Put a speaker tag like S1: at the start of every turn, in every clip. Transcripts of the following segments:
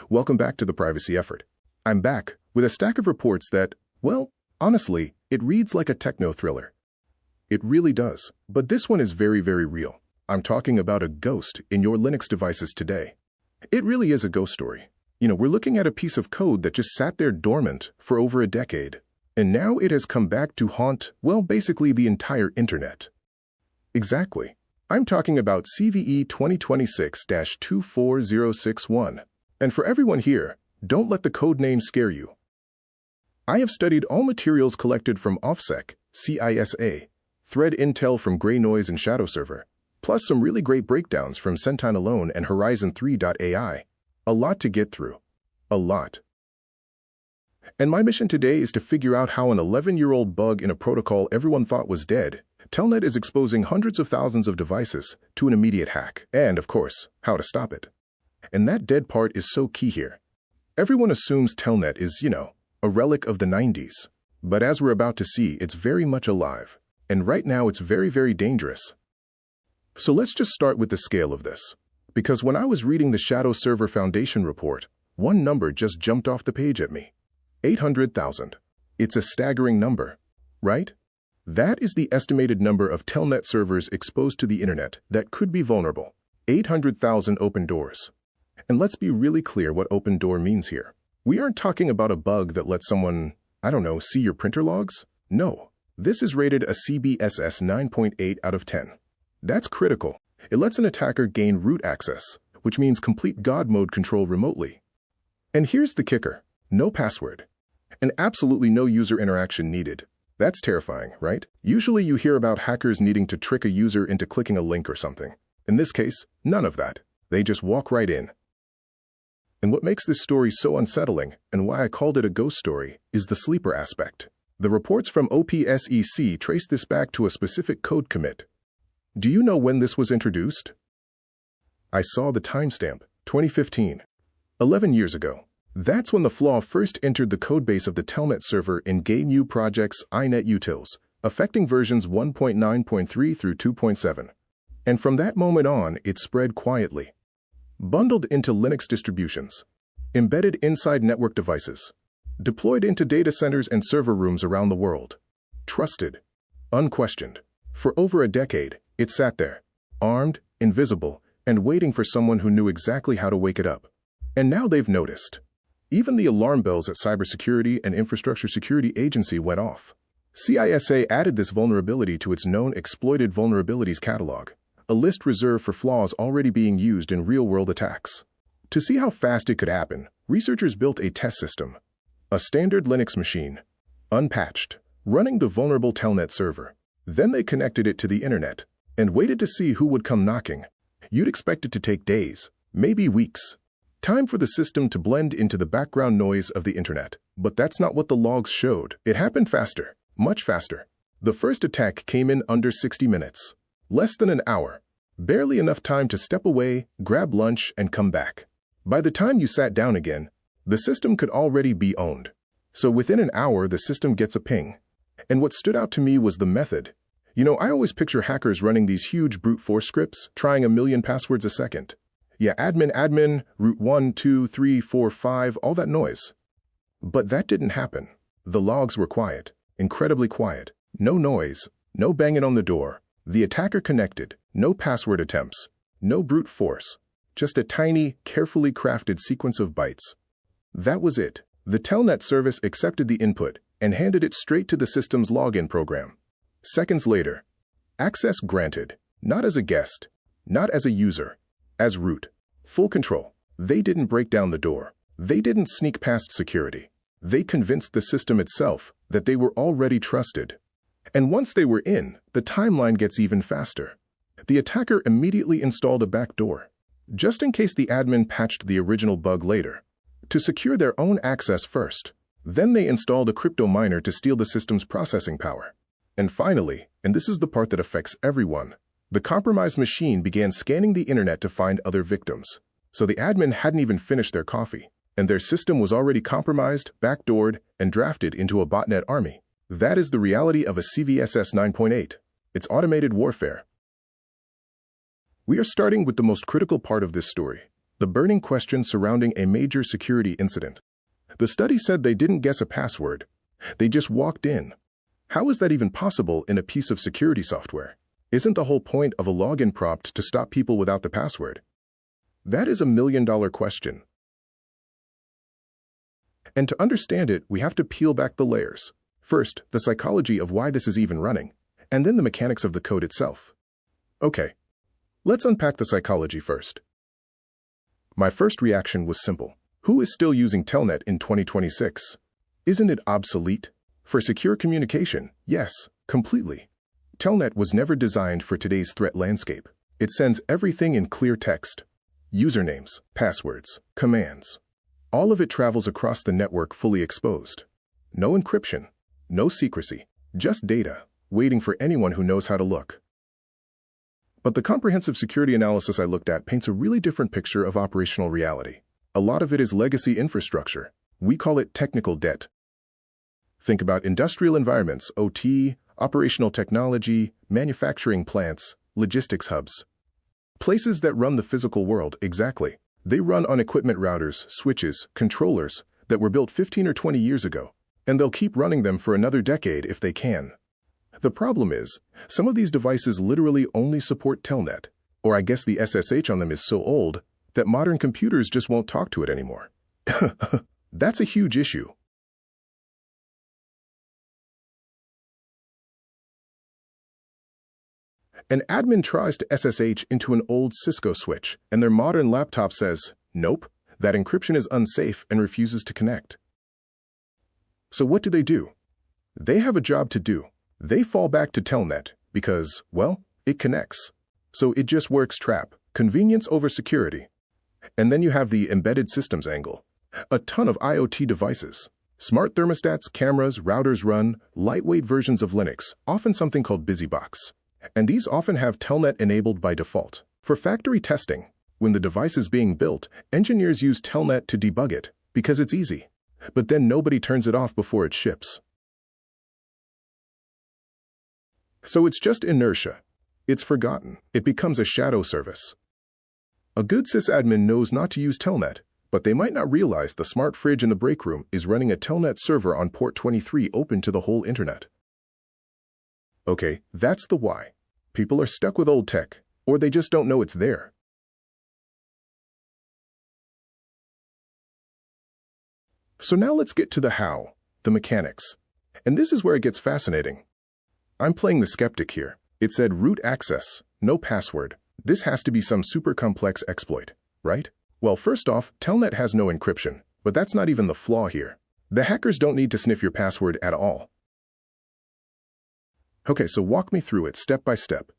S1: Welcome back to the Privacy Effort. I'm back with a stack of reports that, well, honestly, it reads like a techno thriller. It really does, but this one is very, very real. I'm talking about a ghost in your Linux devices today. It really is a ghost story. We're looking at a piece of code that just sat there dormant for over a decade, and now it has come back to haunt, well, basically the entire internet. Exactly. I'm talking about CVE 2026-24061. And for everyone here, don't let the code name scare you. I have studied all materials collected from OffSec, CISA, Thread Intel from Grey Noise and Shadow Server, plus some really great breakdowns from Sentinel Alone and Horizon 3.ai. A lot to get through. A lot. And my mission today is to figure out how an 11-year-old bug in a protocol everyone thought was dead, Telnet, is exposing hundreds of thousands of devices to an immediate hack, and, of course, how to stop it. And that dead part is so key here. Everyone assumes Telnet is, a relic of the 90s. But as we're about to see, it's very much alive. And right now it's very, very dangerous. So let's just start with the scale of this. Because when I was reading the Shadow Server Foundation report, one number just jumped off the page at me. 800,000. It's a staggering number, right? That is the estimated number of Telnet servers exposed to the internet that could be vulnerable. 800,000 open doors. And let's be really clear what open door means here. We aren't talking about a bug that lets someone, see your printer logs. No. This is rated a CBSS 9.8 out of 10. That's critical. It lets an attacker gain root access, which means complete God mode control remotely. And here's the kicker. No password. And absolutely no user interaction needed. That's terrifying, right? Usually you hear about hackers needing to trick a user into clicking a link or something. In this case, none of that. They just walk right in. And what makes this story so unsettling, and why I called it a ghost story, is the sleeper aspect. The reports from OPSEC trace this back to a specific code commit. Do you know when this was introduced? I saw the timestamp, 2015. 11 years ago. That's when the flaw first entered the codebase of the Telnet server in GNU Project's iNet utils, affecting versions 1.9.3 through 2.7. And from that moment on, it spread quietly. Bundled into Linux distributions. Embedded inside network devices. Deployed into data centers and server rooms around the world. Trusted. Unquestioned. For over a decade, it sat there, armed, invisible, and waiting for someone who knew exactly how to wake it up. And now they've noticed. Even the alarm bells at Cybersecurity and Infrastructure Security Agency went off. CISA added this vulnerability to its known exploited vulnerabilities catalog, a list reserved for flaws already being used in real-world attacks. To see how fast it could happen, researchers built a test system, a standard Linux machine, unpatched, running the vulnerable Telnet server. Then they connected it to the internet and waited to see who would come knocking. You'd expect it to take days, maybe weeks. Time for the system to blend into the background noise of the internet. But that's not what the logs showed. It happened faster, much faster. The first attack came in under 60 minutes. Less than an hour. Barely enough time to step away, grab lunch, and come back. By the time you sat down again, the system could already be owned. So within an hour, the system gets a ping. And what stood out to me was the method. I always picture hackers running these huge brute force scripts, trying a million passwords a second. Yeah, admin, root 1, 2, 3, 4, 5, all that noise. But that didn't happen. The logs were quiet, incredibly quiet. No noise, no banging on the door. The attacker connected, no password attempts, no brute force. Just a tiny, carefully crafted sequence of bytes. That was it. The Telnet service accepted the input and handed it straight to the system's login program. Seconds later, access granted, not as a guest, not as a user, as root. Full control. They didn't break down the door. They didn't sneak past security. They convinced the system itself that they were already trusted. And once they were in, the timeline gets even faster. The attacker immediately installed a backdoor, just in case the admin patched the original bug later, to secure their own access first. Then they installed a crypto miner to steal the system's processing power. And finally, and this is the part that affects everyone, the compromised machine began scanning the internet to find other victims. So the admin hadn't even finished their coffee, and their system was already compromised, backdoored, and drafted into a botnet army. That is the reality of a CVSS 9.8. It's automated warfare. We are starting with the most critical part of this story. The burning question surrounding a major security incident. The study said they didn't guess a password. They just walked in. How is that even possible in a piece of security software? Isn't the whole point of a login prompt to stop people without the password? That is a million-dollar question. And to understand it, we have to peel back the layers. First, the psychology of why this is even running, and then the mechanics of the code itself. Okay, let's unpack the psychology first. My first reaction was simple. Who is still using Telnet in 2026? Isn't it obsolete? For secure communication, yes, completely. Telnet was never designed for today's threat landscape. It sends everything in clear text. Usernames, passwords, commands. All of it travels across the network fully exposed. No encryption, no secrecy, just data, waiting for anyone who knows how to look. But the comprehensive security analysis I looked at paints a really different picture of operational reality. A lot of it is legacy infrastructure. We call it technical debt. Think about industrial environments, OT, operational technology, manufacturing plants, logistics hubs. Places that run the physical world, exactly. They run on equipment routers, switches, controllers that were built 15 or 20 years ago, and they'll keep running them for another decade if they can. The problem is, some of these devices literally only support Telnet, or I guess the SSH on them is so old that modern computers just won't talk to it anymore. That's a huge issue. An admin tries to SSH into an old Cisco switch, and their modern laptop says, nope, that encryption is unsafe and refuses to connect. So what do? They have a job to do. They fall back to Telnet because, well, it connects. So it just works trap, convenience over security. And then you have the embedded systems angle. A ton of IoT devices. Smart thermostats, cameras, routers run lightweight versions of Linux, often something called BusyBox. And these often have Telnet enabled by default. For factory testing, when the device is being built, engineers use Telnet to debug it because it's easy. But then nobody turns it off before it ships. So it's just inertia. It's forgotten. It becomes a shadow service. A good sysadmin knows not to use Telnet, but they might not realize the smart fridge in the break room is running a Telnet server on port 23 open to the whole internet. Okay, that's the why. People are stuck with old tech, or they just don't know it's there. So now let's get to the how, the mechanics. And this is where it gets fascinating. I'm playing the skeptic here. It said root access, no password. This has to be some super complex exploit, right? Well, first off, Telnet has no encryption, but that's not even the flaw here. The hackers don't need to sniff your password at all. Okay, so walk me through it step by step.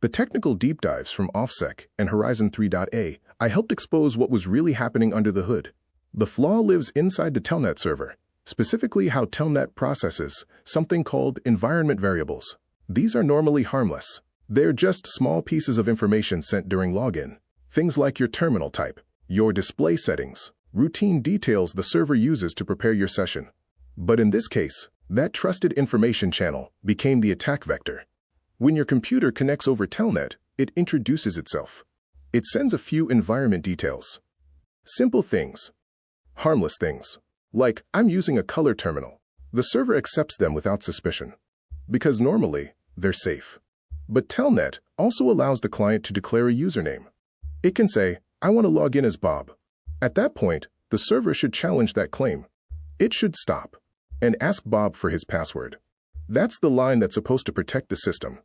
S1: The technical deep dives from OffSec and Horizon 3.A, I helped expose what was really happening under the hood. The flaw lives inside the Telnet server, specifically how Telnet processes something called environment variables. These are normally harmless. They're just small pieces of information sent during login. Things like your terminal type, your display settings, routine details the server uses to prepare your session. But in this case, that trusted information channel became the attack vector. When your computer connects over Telnet, it introduces itself. It sends a few environment details. Simple things. Harmless things. Like, I'm using a color terminal. The server accepts them without suspicion. Because normally, they're safe. But Telnet also allows the client to declare a username. It can say, I want to log in as Bob. At that point, the server should challenge that claim. It should stop and ask Bob for his password. That's the line that's supposed to protect the system.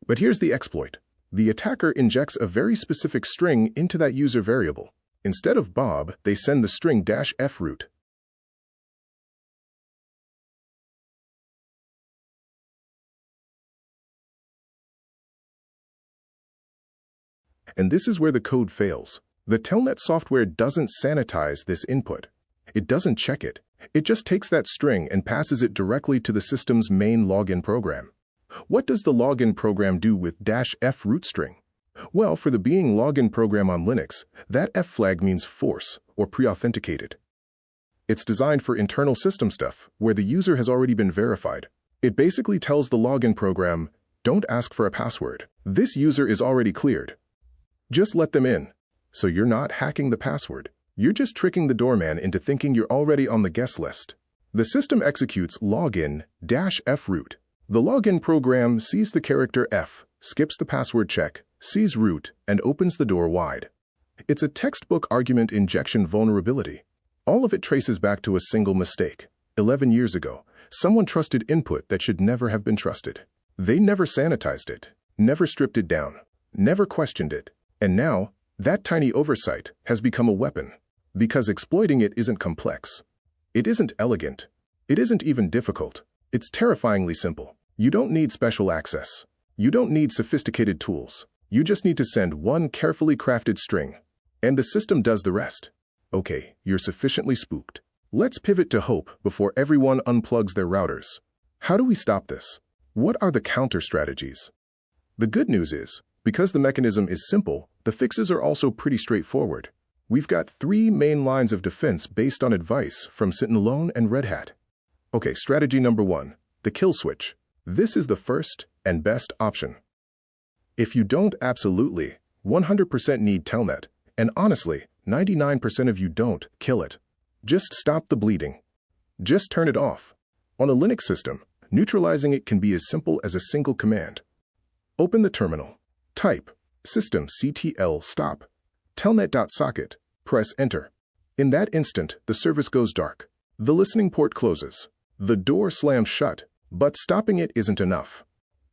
S1: But here's the exploit. The attacker injects a very specific string into that user variable. Instead of Bob, they send the string -f root. And this is where the code fails. The Telnet software doesn't sanitize this input. It doesn't check it. It just takes that string and passes it directly to the system's main login program. What does the login program do with -f root string? Well, for the being login program on Linux, that F flag means force or pre-authenticated. It's designed for internal system stuff where the user has already been verified. It basically tells the login program, don't ask for a password. This user is already cleared. Just let them in. So you're not hacking the password. You're just tricking the doorman into thinking you're already on the guest list. The system executes login-f root. The login program sees the character F, skips the password check, sees root, and opens the door wide. It's a textbook argument injection vulnerability. All of it traces back to a single mistake. 11 years ago, someone trusted input that should never have been trusted. They never sanitized it, never stripped it down, never questioned it. And now, that tiny oversight has become a weapon. Because exploiting it isn't complex. It isn't elegant. It isn't even difficult. It's terrifyingly simple. You don't need special access. You don't need sophisticated tools. You just need to send one carefully crafted string. And the system does the rest. Okay, you're sufficiently spooked. Let's pivot to hope before everyone unplugs their routers. How do we stop this? What are the counter strategies? The good news is, because the mechanism is simple, the fixes are also pretty straightforward. We've got 3 main lines of defense based on advice from Sentinel and Red Hat. Okay, strategy number 1, the kill switch. This is the first and best option. If you don't absolutely 100% need Telnet, and honestly, 99% of you don't, kill it. Just stop the bleeding. Just turn it off. On a Linux system, neutralizing it can be as simple as a single command. Open the terminal. Type systemctl stop. Telnet.socket, press enter. In that instant, the service goes dark. The listening port closes. The door slams shut, but stopping it isn't enough.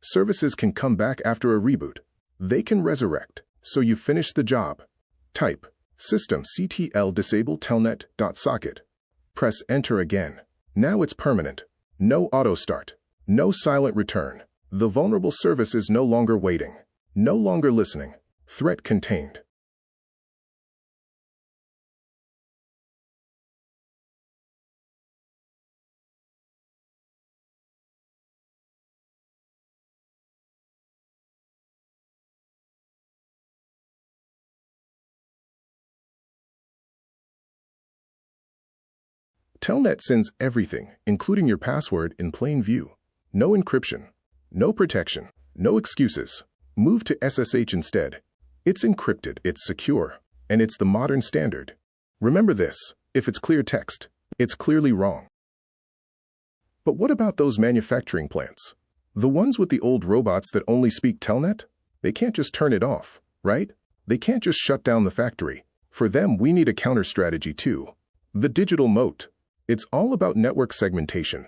S1: Services can come back after a reboot. They can resurrect, so you finish the job. Type systemctl disable telnet.socket. Press enter again. Now it's permanent. No auto start. No silent return. The vulnerable service is no longer waiting. No longer listening. Threat contained. Telnet sends everything, including your password, in plain view. No encryption. No protection. No excuses. Move to SSH instead. It's encrypted, it's secure, and it's the modern standard. Remember this, if it's clear text, it's clearly wrong. But what about those manufacturing plants? The ones with the old robots that only speak Telnet? They can't just turn it off, right? They can't just shut down the factory. For them, we need a counter strategy too. The digital moat. It's all about network segmentation.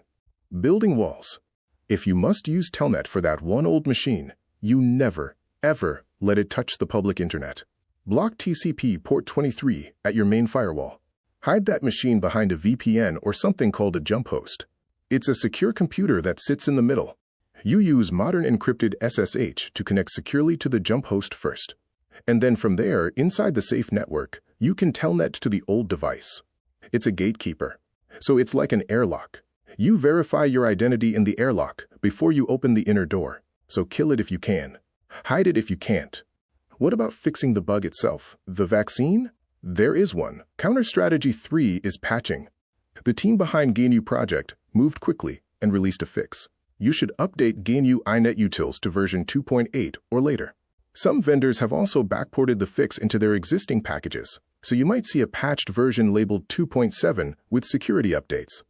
S1: Building walls. If you must use Telnet for that one old machine, you never, ever let it touch the public internet. Block TCP port 23 at your main firewall. Hide that machine behind a VPN or something called a jump host. It's a secure computer that sits in the middle. You use modern encrypted SSH to connect securely to the jump host first. And then from there, inside the safe network, you can Telnet to the old device. It's a gatekeeper. So it's like an airlock. You verify your identity in the airlock before you open the inner door. So kill it if you can. Hide it if you can't. What about fixing the bug itself? The vaccine? There is one. Counter strategy 3 is patching. The team behind GNU project moved quickly and released a fix. You should update GNU iNet utils to version 2.8 or later. Some vendors have also backported the fix into their existing packages, so you might see a patched version labeled 2.7 with security updates.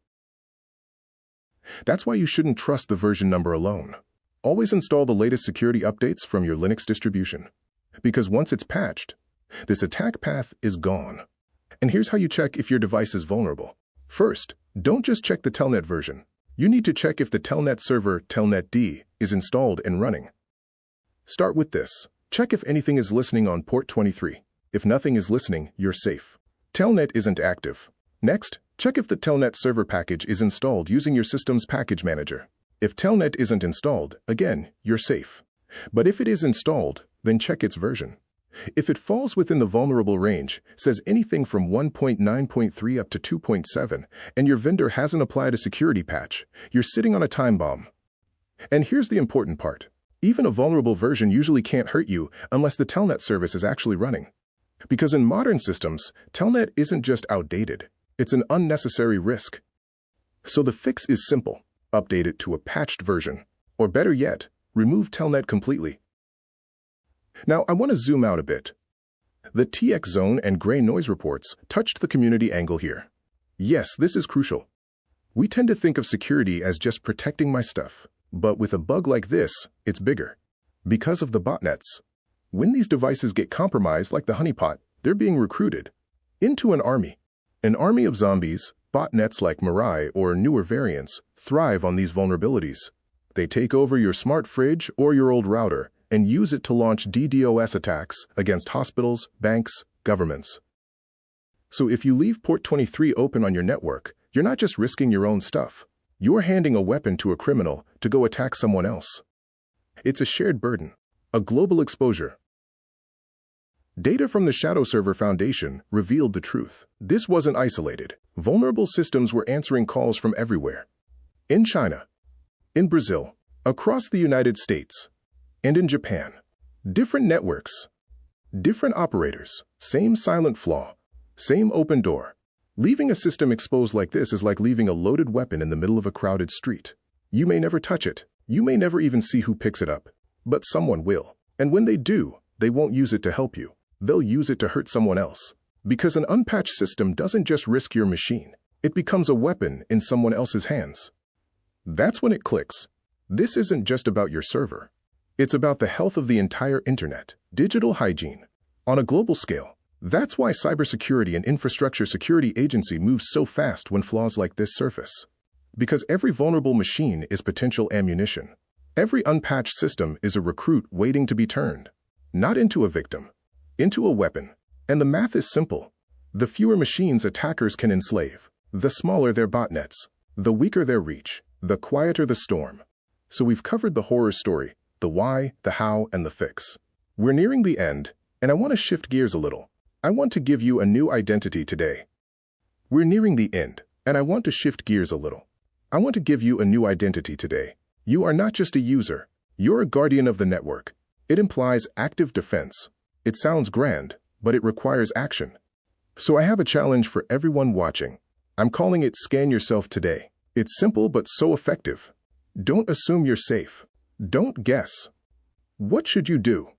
S1: That's why you shouldn't trust the version number alone. Always install the latest security updates from your Linux distribution. Because once it's patched, this attack path is gone. And here's how you check if your device is vulnerable. First, don't just check the Telnet version. You need to check if the Telnet server telnetd is installed and running. Start with this. Check if anything is listening on port 23. If nothing is listening, you're safe. Telnet isn't active. Next, check if the Telnet server package is installed using your system's package manager. If Telnet isn't installed, again, you're safe. But if it is installed, then check its version. If it falls within the vulnerable range, says anything from 1.9.3 up to 2.7, and your vendor hasn't applied a security patch, you're sitting on a time bomb. And here's the important part. Even a vulnerable version usually can't hurt you unless the Telnet service is actually running. Because in modern systems, Telnet isn't just outdated, it's an unnecessary risk. So the fix is simple. Update it to a patched version. Or better yet, remove Telnet completely. Now I want to zoom out a bit. The TX zone and gray noise reports touched the community angle here. Yes, this is crucial. We tend to think of security as just protecting my stuff, but with a bug like this, it's bigger. Because of the botnets. When these devices get compromised like the honeypot, they're being recruited into an army. An army of zombies. Botnets like Mirai or newer variants thrive on these vulnerabilities. They take over your smart fridge or your old router and use it to launch DDoS attacks against hospitals, banks, governments. So if you leave port 23 open on your network, you're not just risking your own stuff. You're handing a weapon to a criminal to go attack someone else. It's a shared burden, a global exposure. Data from the Shadow Server Foundation revealed the truth. This wasn't isolated. Vulnerable systems were answering calls from everywhere. In China, in Brazil, across the United States, and in Japan. Different networks, different operators, same silent flaw, same open door. Leaving a system exposed like this is like leaving a loaded weapon in the middle of a crowded street. You may never touch it. You may never even see who picks it up. But someone will. And when they do, they won't use it to help you. They'll use it to hurt someone else. Because an unpatched system doesn't just risk your machine. It becomes a weapon in someone else's hands. That's when it clicks. This isn't just about your server. It's about the health of the entire internet, digital hygiene, on a global scale. That's why Cybersecurity and Infrastructure Security Agency moves so fast when flaws like this surface. Because every vulnerable machine is potential ammunition. Every unpatched system is a recruit waiting to be turned. Not into a victim, into a weapon. And the math is simple. The fewer machines attackers can enslave, the smaller their botnets, the weaker their reach, the quieter the storm. So we've covered the horror story, the why, the how, and the fix. We're nearing the end, and I want to shift gears a little. I want to give you a new identity today. We're nearing the end, and I want to shift gears a little. I want to give you a new identity today. You are not just a user. You're a guardian of the network. It implies active defense. It sounds grand, but it requires action. So I have a challenge for everyone watching. I'm calling it Scan Yourself Today. It's simple but so effective. Don't assume you're safe. Don't guess. What should you do?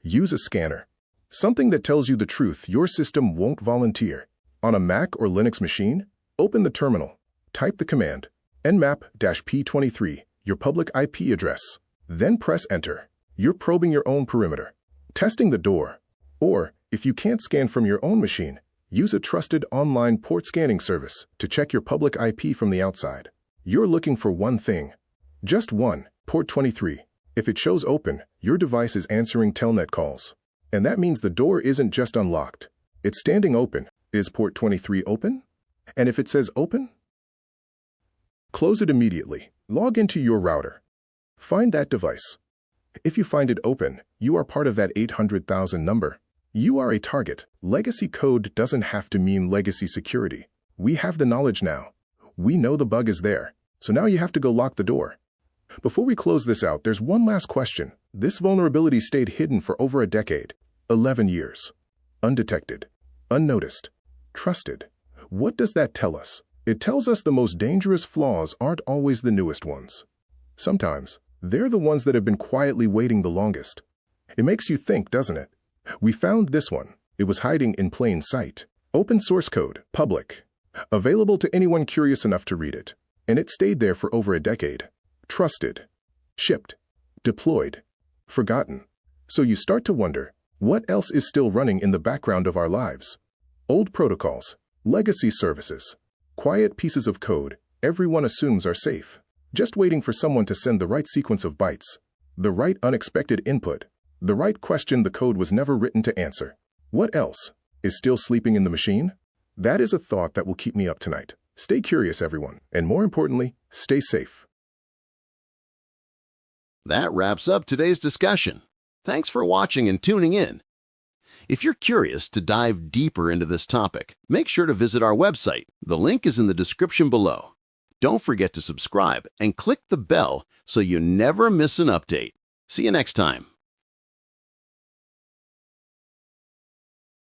S1: Use a scanner. Something that tells you the truth your system won't volunteer. On a Mac or Linux machine, open the terminal. Type the command, nmap-p23, your public IP address. Then press Enter. You're probing your own perimeter. Testing the door. Or, if you can't scan from your own machine, use a trusted online port scanning service to check your public IP from the outside. You're looking for one thing. Just one, port 23. If it shows open, your device is answering Telnet calls. And that means the door isn't just unlocked. It's standing open. Is port 23 open? And if it says open, close it immediately. Log into your router. Find that device. If you find it open, you are part of that 800,000 number. You are a target. Legacy code doesn't have to mean legacy security. We have the knowledge now. We know the bug is there. So now you have to go lock the door. Before we close this out, there's one last question. This vulnerability stayed hidden for over a decade. 11 years. Undetected. Unnoticed. Trusted. What does that tell us? It tells us the most dangerous flaws aren't always the newest ones. Sometimes, they're the ones that have been quietly waiting the longest. It makes you think, doesn't it? We found this one. It was hiding in plain sight. Open source code, public. Available to anyone curious enough to read it. And it stayed there for over a decade. Trusted. Shipped. Deployed. Forgotten. So you start to wonder, what else is still running in the background of our lives? Old protocols. Legacy services. Quiet pieces of code everyone assumes are safe. Just waiting for someone to send the right sequence of bytes. The right unexpected input. The right question the code was never written to answer. What else is still sleeping in the machine? That is a thought that will keep me up tonight. Stay curious, everyone. And more importantly, stay safe.
S2: That wraps up today's discussion. Thanks for watching and tuning in. If you're curious to dive deeper into this topic, make sure to visit our website. The link is in the description below. Don't forget to subscribe and click the bell so you never miss an update. See you next time.